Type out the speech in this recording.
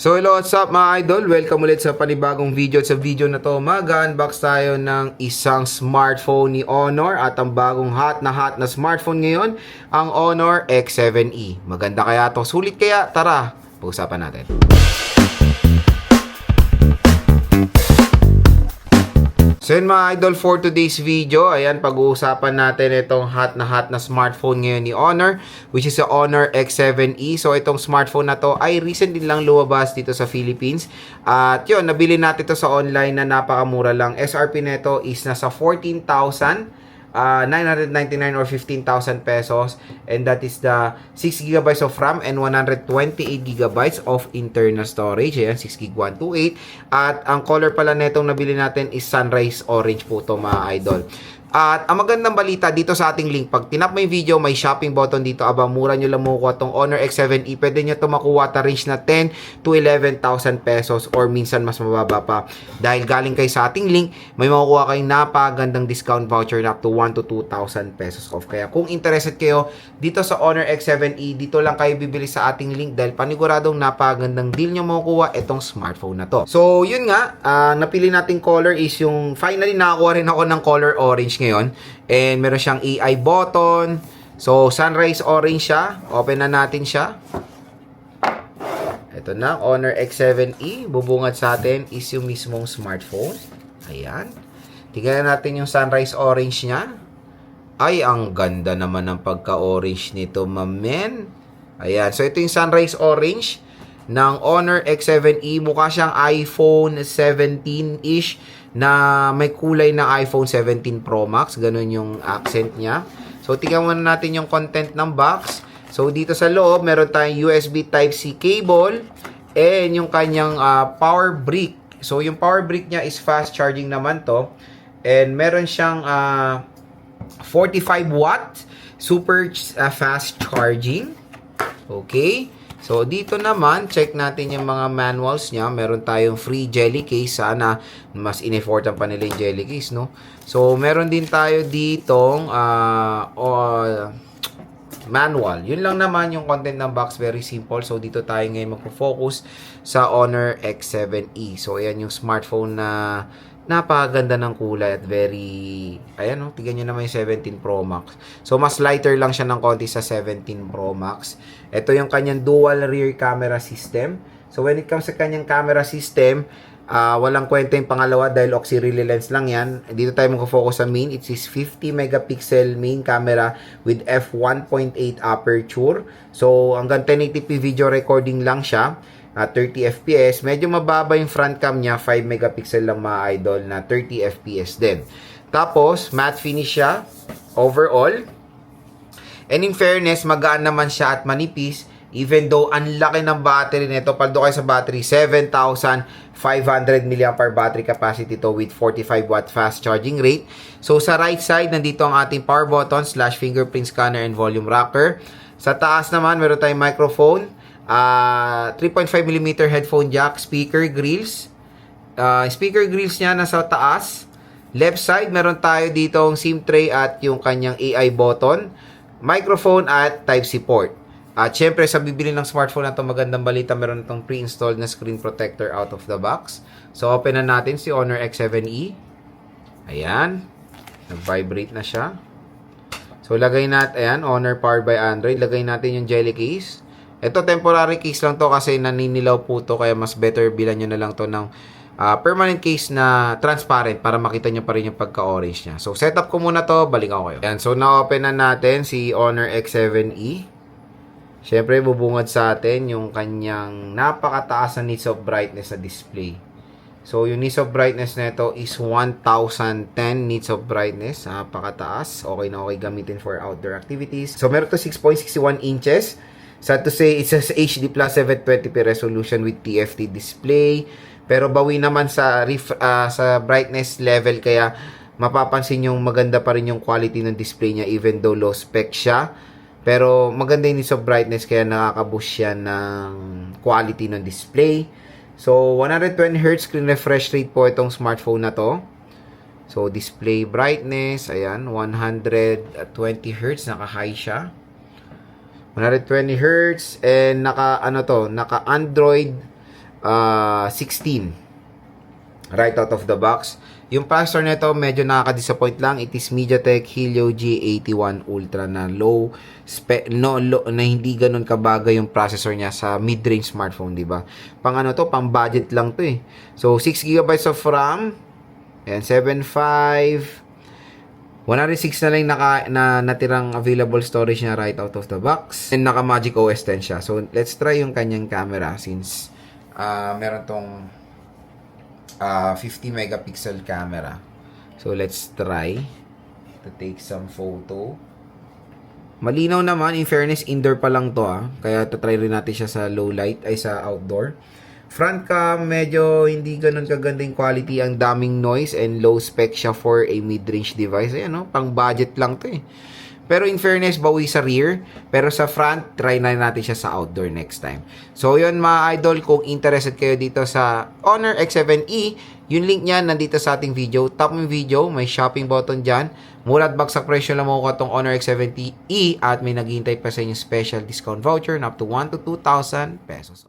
So hello, what's up mga idol? Welcome ulit sa panibagong video. At sa video na to, mag-unbox tayo ng isang smartphone ni Honor. At ang bagong hot na smartphone ngayon, ang Honor X7e. Maganda kaya to? Sulit kaya? Tara, pag-usapan natin. So yun mga idol, for today's video, ayan, pag-uusapan natin itong hot na smartphone ngayon ni Honor, which is the Honor X7e. So itong smartphone na to ay recently lang lumabas dito sa Philippines. At yun, nabili natin to sa online na napakamura lang. SRP nito is nasa 14,999 or 15,000 pesos, and that is the 6GB of RAM and 128GB of internal storage. Ayan, 6GB 128. At ang color pala netong nabili natin is Sunrise Orange po to mga idol. At ang magandang balita dito sa ating link, pag tinap mo yung video, may shopping button dito. Aba, mura nyo lang makukuha tong Honor X7e. Pwede nyo ito makuha ta range na 10 to 11,000 pesos or minsan mas mababa pa. Dahil galing kayo sa ating link, may makukuha kayong napagandang discount voucher na up to 1 to 2,000 pesos off. Kaya kung interested kayo dito sa Honor X7e, dito lang kayo bibili sa ating link dahil paniguradong napagandang deal nyo makukuha itong smartphone na to. So, yun nga, napili nating color is yung finally nakakuha rin ako ng color orange ngayon. And meron siyang AI button. So, Sunrise Orange siya. Open na natin siya. Ito na, Honor X7e. Bubungad sa atin is yung mismong smartphone. Ayan. Tingnan natin yung Sunrise Orange niya. Ay, ang ganda naman ng pagka-orange nito, mamen. Ayan. So, ito yung Sunrise Orange ng Honor X7e. Mukha siyang iPhone 17-ish na may kulay ng iPhone 17 Pro Max. Ganun yung accent niya. So, tingnan muna natin yung content ng box. So, dito sa loob, meron tayong USB Type-C cable and yung kanyang power brick. So, yung power brick niya is fast charging naman to. And meron siyang 45 watt super fast charging. Okay. So, dito naman, check natin yung mga manuals niya. Meron tayong free jelly case. Sana mas in-effortan pa nila yung jelly case, no? So, meron din tayo ditong manual. Yun lang naman yung content ng box. Very simple. So, dito tayo ngayon magpo-focus sa Honor X7e. So, ayan yung smartphone na napakaganda ng kulay at very, ayan o, tignan nyo naman yung 17 Pro Max. So, mas lighter lang siya ng konti sa 17 Pro Max. Ito yung kanyang dual rear camera system. So, when it comes sa kanyang camera system, walang kwenta yung pangalawa dahil auxiliary lens lang yan. Dito tayo mag-focus sa main. It is 50 megapixel main camera with f1.8 aperture. So, hanggang 1080p video recording lang siya. 30 fps. Medyo mababa yung front cam niya. 5 megapixel lang mga idol na 30 fps din. Tapos, matte finish siya overall. And in fairness, magaan naman siya at manipis. Even though, ang laki ng battery nito. Paldo kayo sa battery, 7,500 mAh battery capacity to with 45 watt fast charging rate. So, sa right side, nandito ang ating power button / fingerprint scanner and volume rocker. Sa taas naman, meron tayong microphone. 3.5mm headphone jack, speaker grills. Speaker grills niya nasa taas. Left side, meron tayo ditong SIM tray at yung kanyang AI button, microphone at Type-C port. At syempre, sa bibili ng smartphone na ito, magandang balita, meron itong pre-installed na screen protector out of the box. So, open na natin si Honor X7e. Ayan. Nag-vibrate na siya. So, lagay natin, ayan, Honor powered by Android. Lagay natin yung jelly case. Ito, temporary case lang to kasi naninilaw po to, kaya mas better bilan nyo na lang to ng permanent case na transparent para makita nyo pa rin yung pagka-orange niya. So, setup ko muna to, balik ako kayo. Ayan, so na-open na natin si Honor X7e. Siyempre, bubungad sa atin yung kanyang napakataas na nits of brightness na display. So, yung nits of brightness na ito is 1010 nits of brightness. Napakataas. Okay na okay gamitin for outdoor activities. So, meron to 6.61 inches. Sad to say, it's a HD plus 720p resolution with TFT display. Pero bawi naman sa brightness level, kaya mapapansin yung maganda pa rin yung quality ng display niya even though low spec siya. Pero maganda yung nits of brightness kaya nakaka-boost siya ng quality ng display. So, 120Hz screen refresh rate po itong smartphone na to. So, display brightness, ayan, 120Hz, naka-high siya. 120 Hz and naka Android 16 right out of the box. Yung processor nito medyo nakaka-disappoint lang. It is MediaTek Helio G81 Ultra na na hindi ganun kabagay yung processor niya sa mid-range smartphone, di ba? Pang ano to, pang budget lang to eh. So 6 GB of RAM, and 7.5 106 na lang na natirang available storage niya right out of the box. And naka Magic OS 10 siya. So let's try yung kanyang camera since meron tong 50 megapixel camera. So let's try to take some photo. Malinaw naman, in fairness, indoor pa lang to kaya try rin natin siya sa low light, ay sa outdoor. Front cam, medyo hindi ganun kaganda yung quality. Ang daming noise and low spec siya for a mid-range device. Ayan, pang budget lang to eh. Pero in fairness, bawi sa rear. Pero sa front, try na natin siya sa outdoor next time. So yun mga idol, kung interested kayo dito sa Honor X7e, yung link niyan nandito sa ating video. Top ng video, may shopping button dyan. Mura at bagsak presyo lang makuha itong Honor X7e at may naghihintay pa sa inyong special discount voucher na up to 1,000 to 2,000 pesos.